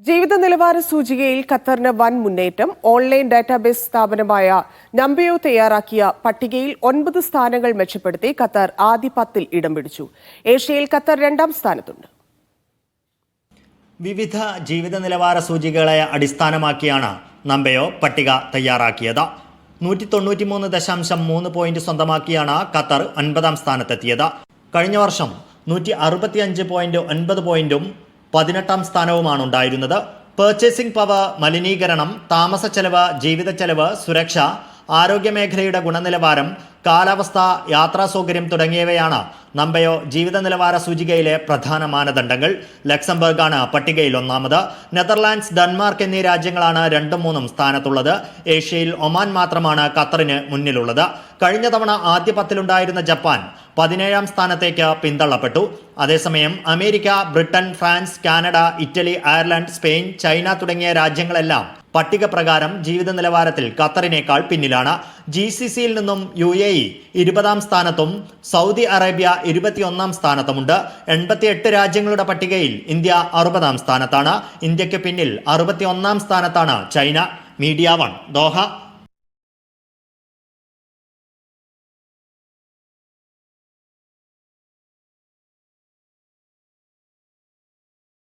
ജീവിത നിലവാര സൂചികയിൽ ഖത്തറിന് വൻ മുന്നേറ്റം. ഓൺലൈൻ ഡാറ്റാബേസ് സ്ഥാപനമായ നംബയോ തയ്യാറാക്കിയ പട്ടികയിൽ 9 സ്ഥാനങ്ങൾ മെച്ചപ്പെടുത്തി ഖത്തർ ആദ്യ 10-ൽ ഇടം പിടിച്ചു. ഏഷ്യയിൽ ഖത്തർ 2-ാം സ്ഥാനത്തുണ്ട്. വിവിധ ജീവിത നിലവാര സൂചികകളെ അടിസ്ഥാനമാക്കിയാണ് നംബയോ പട്ടിക തയ്യാറാക്കിയത്. 193.3 പോയിന്റ് സ്വന്തമാക്കിയാണ് ഖത്തർ 9-ാം സ്ഥാനത്തെത്തിയത്. കഴിഞ്ഞ വർഷം 165.9 പോയിന്റും 18-ാം സ്ഥാനവുമാണ് ഉണ്ടായിരുന്നത്. പർച്ചേസിംഗ് പവർ, മലിനീകരണം, താമസ ചെലവ്, ജീവിത ചെലവ്, സുരക്ഷ, ആരോഗ്യമേഖലയുടെ ഗുണനിലവാരം, കാലാവസ്ഥ, യാത്രാ സൗകര്യം തുടങ്ങിയവയാണ് നംബയോ ജീവിത നിലവാര സൂചികയിലെ പ്രധാന മാനദണ്ഡങ്ങൾ. ലക്സംബർഗാണ് പട്ടികയിൽ 1-ാമത്. നെതർലാൻഡ്സ്, ഡെൻമാർക്ക് എന്നീ രാജ്യങ്ങളാണ് 2ഉം 3ഉം സ്ഥാനത്തുള്ളത്. ഏഷ്യയിൽ ഒമാൻ മാത്രമാണ് ഖത്തറിന് മുന്നിലുള്ളത്. കഴിഞ്ഞ തവണ ആദ്യ 10-ലുണ്ടായിരുന്ന ജപ്പാൻ 17-ാം സ്ഥാനത്തേക്ക് പിന്തള്ളപ്പെട്ടു. അതേസമയം America, Britain, France, Canada, Italy, Ireland, Spain, China തുടങ്ങിയ രാജ്യങ്ങളെല്ലാം പട്ടിക പ്രകാരം ജീവിത നിലവാരത്തിൽ ഖത്തറിനേക്കാൾ പിന്നിലാണ്. GCCയിൽ നിന്നും UAE 20-ാം സ്ഥാനത്തും സൗദി അറേബ്യ 21-ാം സ്ഥാനത്തുമുണ്ട്. 88 രാജ്യങ്ങളുടെ പട്ടികയിൽ ഇന്ത്യ 60-ാം സ്ഥാനത്താണ്. ഇന്ത്യക്ക് പിന്നിൽ 61-ാം സ്ഥാനത്താണ് ചൈന. Media 1, Doha.